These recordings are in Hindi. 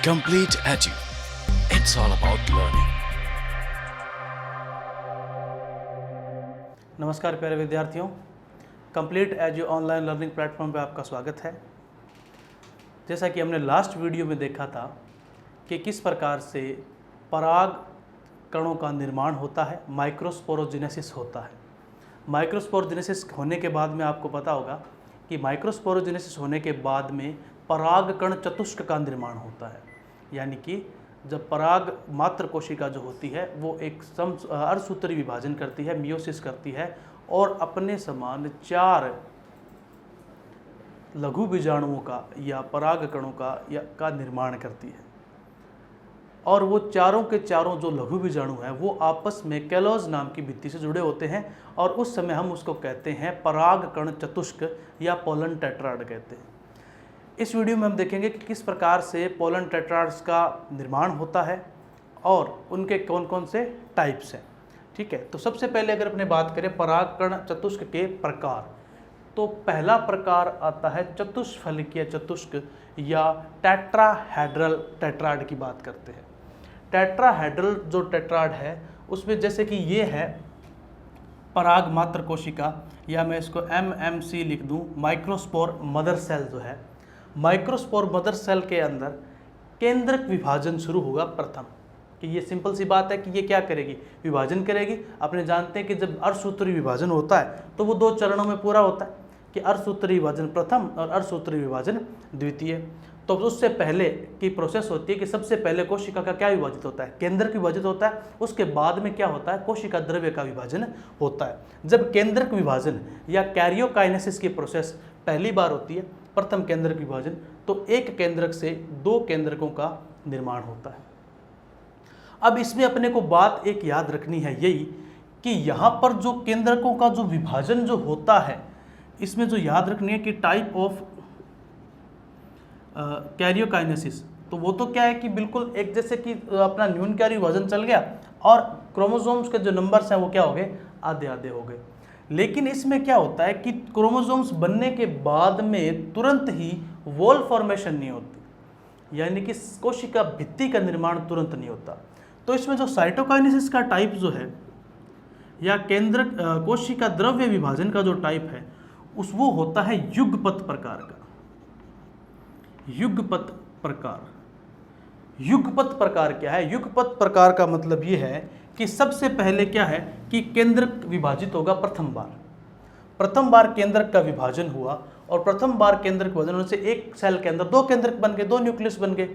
Complete Edu. It's all about learning. नमस्कार प्यारे विद्यार्थियों, complete edu online learning platform पे आपका स्वागत है। जैसा कि हमने लास्ट वीडियो में देखा था कि किस प्रकार से पराग कणों का निर्माण होता है, माइक्रोस्पोरोजेनेसिस होता है। माइक्रोस्पोरोजेनेसिस होने के बाद में आपको पता होगा कि माइक्रोस्पोरोजेनेसिस होने के बाद में पराग कण चतुष्क का निर्माण होता है। यानी कि जब पराग मात्र कोशिका जो होती है वो एक अर्धसूत्री विभाजन करती है, मियोसिस करती है और अपने समान 4 लघु बीजाणुओं का या पराग कणों का निर्माण करती है। और वो चारों के चारों जो लघु बीजाणु हैं वो आपस में कैलोज नाम की भित्ति से जुड़े होते हैं और उस समय हम उसको कहते हैं पराग कण चतुष्क या पोलन टेट्राड कहते हैं। इस वीडियो में हम देखेंगे कि किस प्रकार से पोलन टेट्राड्स का निर्माण होता है और उनके कौन कौन से टाइप्स हैं। ठीक है, तो सबसे पहले अगर अपने बात करें पराग कण चतुष्क के प्रकार, तो पहला प्रकार आता है चतुष्फलकीय चतुष्क या टेट्राहेड्रल टेट्राड की बात करते हैं। टेट्राहेड्रल जो टेट्राड है उसमें जैसे कि ये है पराग मात्र कोशिका, या मैं इसको MMC लिख दूं, माइक्रोस्पोर मदर सेल जो है, माइक्रोस्पोर मदर सेल के अंदर केंद्रक विभाजन शुरू होगा प्रथम। कि ये सिंपल सी बात है कि ये क्या करेगी, विभाजन करेगी। अपने जानते हैं कि जब अर्धसूत्री विभाजन होता है तो वो 2 चरणों में पूरा होता है कि अर्धसूत्री विभाजन प्रथम और अर्धसूत्री विभाजन द्वितीय। तो उससे पहले की प्रोसेस होती है कि सबसे पहले कोशिका का क्या विभाजित होता है, केंद्रक विभाजित होता है। उसके बाद में क्या होता है, कोशिका द्रव्य का विभाजन होता है। जब केंद्रक विभाजन या कैरियोकाइनेसिस की प्रोसेस पहली बार होती है, प्रथम केंद्रक विभाजन, तो एक केंद्रक से 2 केंद्रकों का निर्माण होता है। अब इसमें अपने को बात एक याद रखनी है यही कि यहाँ पर जो केंद्रकों का जो विभाजन जो होता है, इसमें जो याद रखनी है कि टाइप ऑफ कैरियोकाइनेसिस, तो वो तो क्या है कि बिल्कुल एक जैसे कि अपना न्यूनकारी विभाजन चल गया और क्रोमोसोम्स के जो नंबर्स हैं वो क्या हो गए, आधे आधे हो गए। लेकिन इसमें क्या होता है कि क्रोमोसोम्स बनने के बाद में तुरंत ही वॉल फॉर्मेशन नहीं होती, यानी कि कोशिका भित्ति का निर्माण तुरंत नहीं होता। तो इसमें जो साइटोकाइनेसिस का टाइप जो है या केंद्रक कोशिका द्रव्य विभाजन का जो टाइप है वो होता है युगपत प्रकार का। युगपत प्रकार, युगपत प्रकार क्या है, युगपत प्रकार का मतलब ये है कि सबसे पहले क्या है कि केंद्रक विभाजित होगा प्रथम बार केंद्रक का विभाजन हुआ और प्रथम बार केंद्रक विभाजन होने से एक सेल के अंदर 2 केंद्रक बन गए, 2 न्यूक्लियस बन गए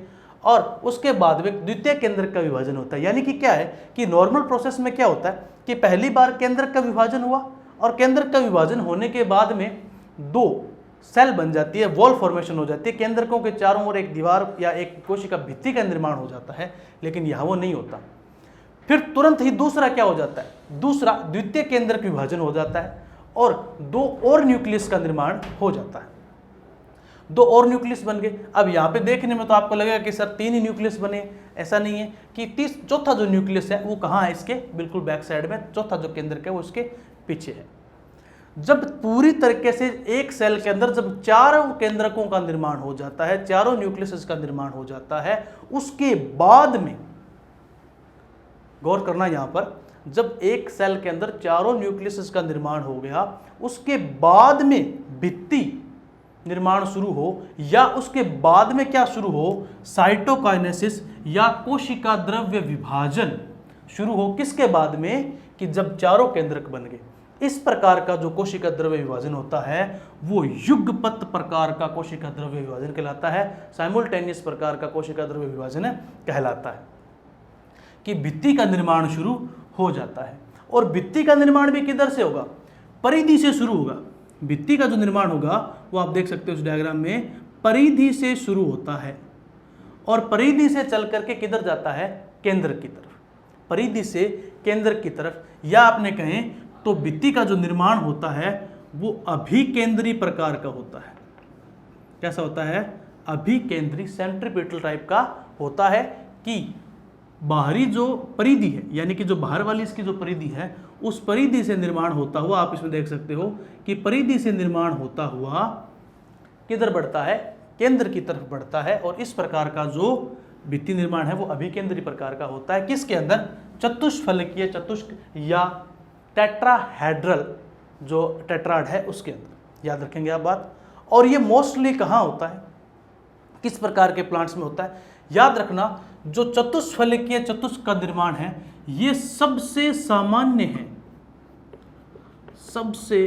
और उसके बाद में द्वितीय केंद्रक का विभाजन होता है। यानी कि क्या है कि नॉर्मल प्रोसेस में क्या होता है कि पहली बार केंद्रक का विभाजन हुआ और केंद्रक का विभाजन होने के बाद में 2 सेल बन जाती है, वॉल फॉर्मेशन हो जाती है, केंद्रकों के चारों ओर एक दीवार या एक कोशिका भित्ति का निर्माण हो जाता है। लेकिन यहाँ वो नहीं होता, फिर तुरंत ही दूसरा क्या हो जाता है, दूसरा द्वितीय केंद्रक विभाजन हो जाता है और 2 और न्यूक्लियस का निर्माण हो जाता है। 2 और न्यूक्लियस बन गए। अब यहाँ पे देखने में तो आपको लगेगा कि सर 3 ही न्यूक्लियस बने, ऐसा नहीं है कि चौथा जो न्यूक्लियस है वो कहाँ है, इसके बिल्कुल बैक साइड में, चौथा जो केंद्रक है वो इसके पीछे है। जब पूरी तरीके से एक सेल के अंदर जब 4 केंद्रकों का निर्माण हो जाता है, 4 न्यूक्लियस का निर्माण हो जाता है, उसके बाद में गौर करना यहाँ पर, जब एक सेल के अंदर 4 न्यूक्लियस का निर्माण हो गया, उसके बाद में भित्ति निर्माण शुरू हो या उसके बाद में क्या शुरू हो, साइटोकाइनेसिस या कोशिका द्रव्य विभाजन शुरू हो। किसके बाद में कि जब 4 केंद्रक बन गए। इस प्रकार का जो कोशिका द्रव्य विभाजन होता है वो युगपत प्रकार का कोशिका द्रव्य विभाजन कहलाता है, साइमल्टेनियस प्रकार का कोशिका द्रव्य विभाजन कहलाता है कि भित्ति का निर्माण शुरू हो जाता है। और भित्ति का निर्माण भी किधर से होगा, परिधि से शुरू होगा। भित्ति का जो निर्माण होगा वो आप देख सकते हो उस डायग्राम में, परिधि से शुरू होता है और परिधि से चल करके किधर जाता है, केंद्र की तरफ, परिधि से केंद्र की तरफ। या आपने कहें तो भित्ति का जो निर्माण होता है वो अभिकेंद्री प्रकार का होता है। कैसा होता है, अभिकेंद्री, सेंट्रीपिटल टाइप का होता है कि बाहरी जो परिधि है, यानी कि जो बाहर वाली इसकी जो परिधि है, उस परिधि से निर्माण होता हुआ, आप इसमें देख सकते हो कि परिधि से निर्माण होता हुआ किधर बढ़ता है, केंद्र की तरफ बढ़ता है। और इस प्रकार का जो भित्ति निर्माण है वो अभिकेंद्री प्रकार का होता है। किसके अंदर? चतुष्फलकीय चतुष्क या टेट्राहेड्रल जो टेट्राड है उसके अंदर। याद रखेंगे आप बात। और ये मोस्टली कहाँ होता है, किस प्रकार के प्लांट्स में होता है? याद रखना, जो चतुष्फलकीय चतुष्क का निर्माण है ये सबसे सामान्य है, सबसे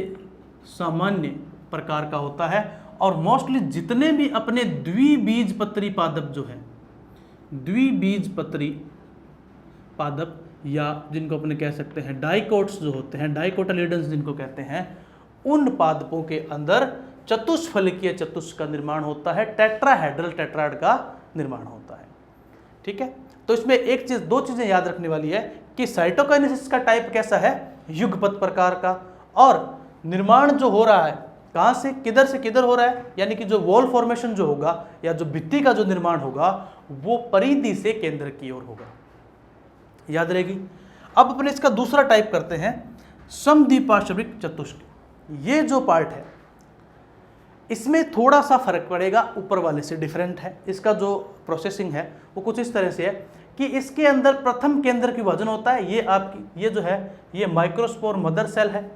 सामान्य प्रकार का होता है। और मोस्टली जितने भी अपने द्विबीजपत्री पादप जो है, द्विबीजपत्री पादप या जिनको अपने कह सकते हैं डाइकोट्स जो होते हैं, डाइकोटिलिडन्स जिनको कहते हैं, उन पादपों के अंदर चतुष्फलकीय चतुष्क का निर्माण होता है, टेट्राहेड्रल टेट्राड का निर्माण होता है। ठीक है, तो इसमें एक चीज, दो चीजें याद रखने वाली है कि साइटोकाइनेसिस का टाइप कैसा है, युगपत प्रकार का, और निर्माण जो हो रहा है कहां से किधर हो रहा है, यानी कि जो वॉल फॉर्मेशन जो होगा या जो भित्ति का जो निर्माण होगा वो परिधि से केंद्र की ओर होगा। याद रहेगी। अब अपने इसका दूसरा टाइप करते हैं, समद्विपार्श्विक चतुष्क। ये जो पार्ट है इसमें थोड़ा सा फर्क पड़ेगा, ऊपर वाले से डिफरेंट है। इसका जो प्रोसेसिंग है वो कुछ इस तरह से है कि इसके अंदर प्रथम केंद्र की विभाजन होता है। ये आपकी ये जो है ये माइक्रोस्पोर मदर सेल है।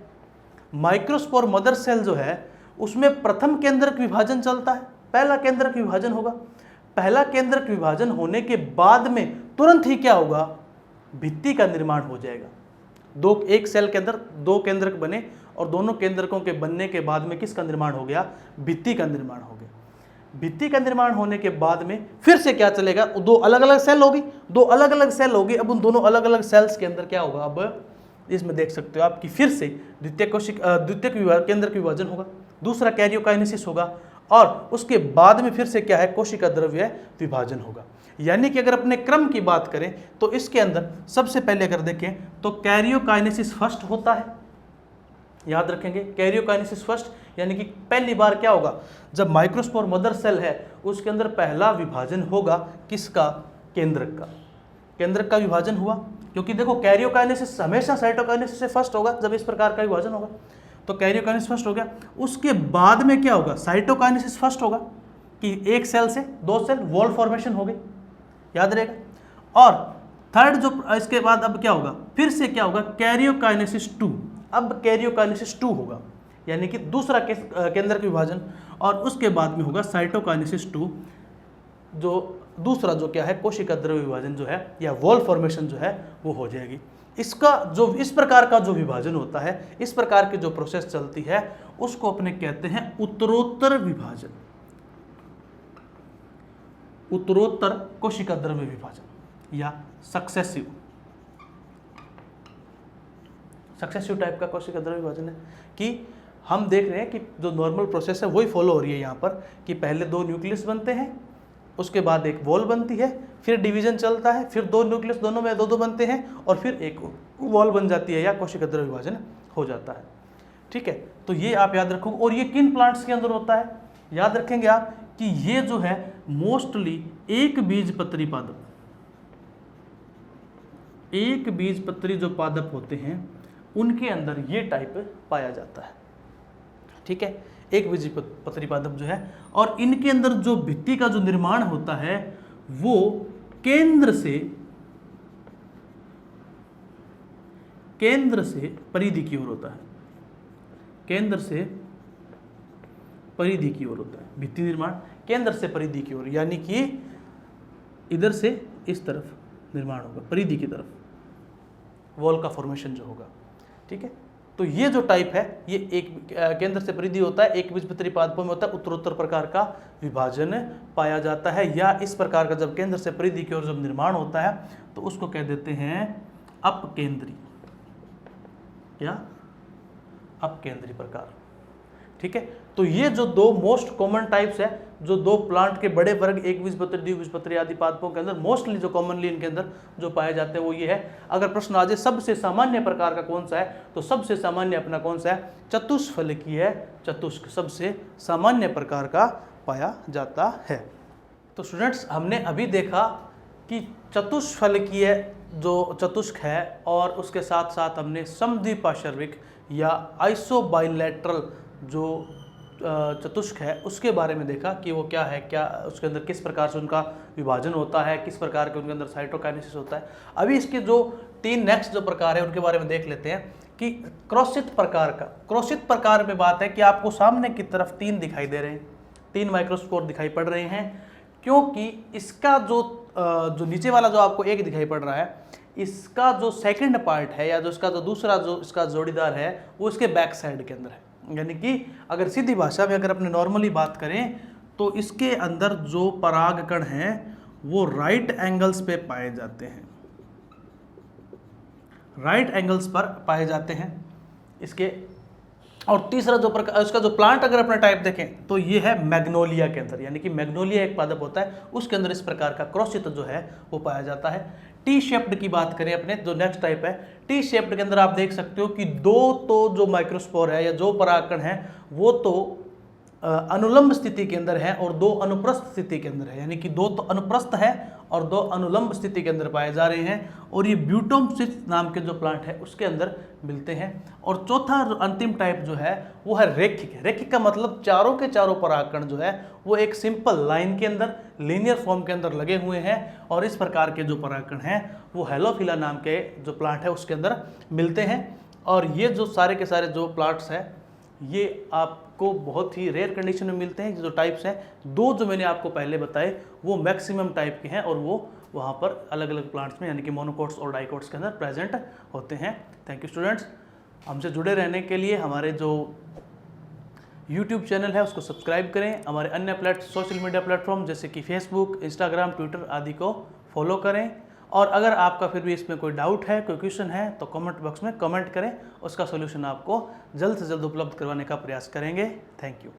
माइक्रोस्पोर मदर सेल जो है उसमें प्रथम केंद्रक विभाजन चलता है, पहला केंद्रक विभाजन होगा। पहला केंद्रक विभाजन होने के बाद में तुरंत ही क्या होगा, भित्ति का निर्माण हो जाएगा। एक सेल के अंदर दो केंद्रक बने और दोनों केंद्रकों के बनने के बाद में किसका निर्माण हो गया, भित्ति का निर्माण हो गया। भित्ति का निर्माण होने के बाद में फिर से क्या चलेगा, दो अलग अलग सेल होगी, दो अलग अलग सेल होगी। अब उन दोनों अलग अलग सेल्स के अंदर क्या होगा, अब इसमें देख सकते हो आपकी फिर से द्वितीयक केंद्र का विभाजन होगा, दूसरा कैरियोकाइनेसिस होगा और उसके बाद में फिर से क्या है, कोशिका द्रव्य विभाजन होगा। यानी कि अगर अपने क्रम की बात करें तो इसके अंदर सबसे पहले अगर देखें तो कैरियोकाइनेसिस फर्स्ट होता है। याद रखेंगे, कैरियोकाइनेसिस फर्स्ट, यानी कि पहली बार क्या होगा, जब माइक्रोस्पोर मदर सेल है उसके अंदर पहला विभाजन होगा किसका, केंद्रक का। केंद्रक का विभाजन हुआ, क्योंकि देखो कैरियोकाइनेसिस हमेशा साइटोकाइनेसिस से फर्स्ट होगा जब इस प्रकार का विभाजन होगा। तो कैरियोकाइनेसिस फर्स्ट हो गया, उसके बाद में क्या होगा, साइटोकाइनेसिस फर्स्ट होगा कि एक सेल से दो सेल वॉल फॉर्मेशन हो गई, याद रहेगा। और थर्ड जो इसके बाद अब क्या होगा, फिर से क्या होगा, कैरियोकाइनेसिस 2। अब कैरियोकाइनेसिस 2 होगा, यानी कि दूसरा केंद्र का विभाजन, और उसके बाद में होगा साइटोकाइनेसिस 2, जो दूसरा जो क्या है, कोशिका द्रव्य विभाजन जो है या वॉल फॉर्मेशन जो है वो हो जाएगी। इसका जो इस प्रकार का जो विभाजन होता है, इस प्रकार की जो प्रोसेस चलती है उसको अपने कहते हैं उत्तरोत्तर विभाजन, उत्तरोत्तर कोशिका द्रव्य विभाजन या सक्सेसिव टाइप का कोशिका द्रव्य विभाजन है। कि हम देख रहे हैं कि जो नॉर्मल प्रोसेस है वही फॉलो हो रही है यहाँ पर, कि पहले दो न्यूक्लियस बनते हैं, उसके बाद एक वॉल बनती है, फिर डिवीजन चलता है, फिर दो न्यूक्लियस दोनों में दो बनते हैं और फिर एक वॉल बन जाती है या कोशिका द्रव्य विभाजन हो जाता है। ठीक है, तो ये आप याद रखोगे। और ये किन प्लांट्स के अंदर होता है, याद रखेंगे आप कि ये जो है मोस्टली एक बीजपत्री पादप, एक बीजपत्री जो पादप होते हैं उनके अंदर ये टाइप पाया जाता है। ठीक है, एक बीजपत्री पादप जो है, और इनके अंदर जो भित्ति का जो निर्माण होता है वो केंद्र से परिधि की ओर होता है, केंद्र से परिधि की ओर होता है। भित्ति निर्माण केंद्र से परिधि की ओर, यानी कि इधर से इस तरफ निर्माण होगा, परिधि की तरफ वॉल का फॉर्मेशन जो होगा। ठीक है, तो ये जो टाइप है ये एक केंद्र से परिधि होता है, एक बीजपत्री पादपों में होता है, उत्तरोत्तर प्रकार का विभाजन पाया जाता है। या इस प्रकार का जब केंद्र से परिधि की ओर जब निर्माण होता है तो उसको कह देते हैं अपकेंद्री, क्या, अपकेंद्री प्रकार। ठीक है, तो ये जो दो मोस्ट कॉमन टाइप्स है, जो दो प्लांट के बड़े वर्ग एक बीजपत्री द्विबीजपत्री आदि पादपों के अंदर मोस्टली जो कॉमनली इनके अंदर जो पाए जाते हैं वो ये है। अगर प्रश्न आ जाए सबसे सामान्य प्रकार का कौन सा है, तो सबसे सामान्य अपना कौन सा है, चतुष्फलकीय चतुष्क सबसे सामान्य प्रकार का पाया जाता है। तो स्टूडेंट्स, हमने अभी देखा कि चतुष्फलकीय जो चतुष्क है और उसके साथ साथ हमने समद्विपार्श्विक या आइसोबाइलेटरल जो चतुष्क है उसके बारे में देखा कि वो क्या है, क्या उसके अंदर किस प्रकार से उनका विभाजन होता है, किस प्रकार के उनके अंदर साइटोकाइनेसिस होता है। अभी इसके जो 3 नेक्स्ट जो प्रकार है उनके बारे में देख लेते हैं कि क्रॉसित प्रकार का। क्रॉसित प्रकार में बात है कि आपको सामने की तरफ 3 दिखाई दे रहे हैं, 3 माइक्रोस्पोर दिखाई पड़ रहे हैं, क्योंकि इसका जो नीचे वाला जो आपको एक दिखाई पड़ रहा है, इसका जो सेकंड पार्ट है या जो इसका जो दूसरा जो इसका जोड़ीदार है वो इसके बैक साइड के अंदर है। यानी कि अगर सीधी भाषा में अगर अपने नॉर्मली बात करें तो इसके अंदर जो परागकण हैं वो राइट एंगल्स पे पाए जाते हैं, राइट एंगल्स पर पाए जाते हैं इसके। और तीसरा जो प्रकार उसका जो प्लांट अगर अपना टाइप देखें तो ये है मैग्नोलिया के अंदर, यानी कि मैग्नोलिया एक पादप होता है उसके अंदर इस प्रकार का क्रॉसित जो है वो पाया जाता है। टी शेप्ड की बात करें अपने जो नेक्स्ट टाइप है, टी शेप्ड के अंदर आप देख सकते हो कि 2 तो जो माइक्रोस्पोर है या जो परागकण है वो तो अनुलंब स्थिति के अंदर है और 2 अनुप्रस्थ स्थिति के अंदर है, यानी कि 2 तो अनुप्रस्थ है और 2 अनुलंब स्थिति के अंदर पाए जा रहे हैं। और ये ब्यूटोमसिस नाम के जो प्लांट है उसके अंदर मिलते हैं। और चौथा अंतिम टाइप जो है वो है रेखिक। रेखिक का मतलब चारों के चारों परागकण जो है वो एक सिंपल लाइन के अंदर लीनियर फॉर्म के अंदर लगे हुए हैं और इस प्रकार के जो परागकण हैं वो हेलोफिला नाम के जो प्लांट है उसके अंदर मिलते हैं। और ये जो सारे के सारे जो प्लांट्स हैं ये आपको बहुत ही रेयर कंडीशन में मिलते हैं। जो टाइप्स हैं 2 जो मैंने आपको पहले बताए वो मैक्सिमम टाइप के हैं और वो वहाँ पर अलग अलग प्लांट्स में यानी कि मोनोकोट्स और डाइकोट्स के अंदर प्रेजेंट होते हैं। Thank you students. हमसे जुड़े रहने के लिए हमारे जो यूट्यूब चैनल है उसको सब्सक्राइब करें, हमारे अन्य सोशल मीडिया प्लेटफॉर्म जैसे कि फेसबुक, इंस्टाग्राम, ट्विटर आदि को फॉलो करें। और अगर आपका फिर भी इसमें कोई डाउट है, कोई क्वेश्चन है तो कमेंट बॉक्स में कमेंट करें, उसका सोल्यूशन आपको जल्द से जल्द उपलब्ध करवाने का प्रयास करेंगे। Thank you.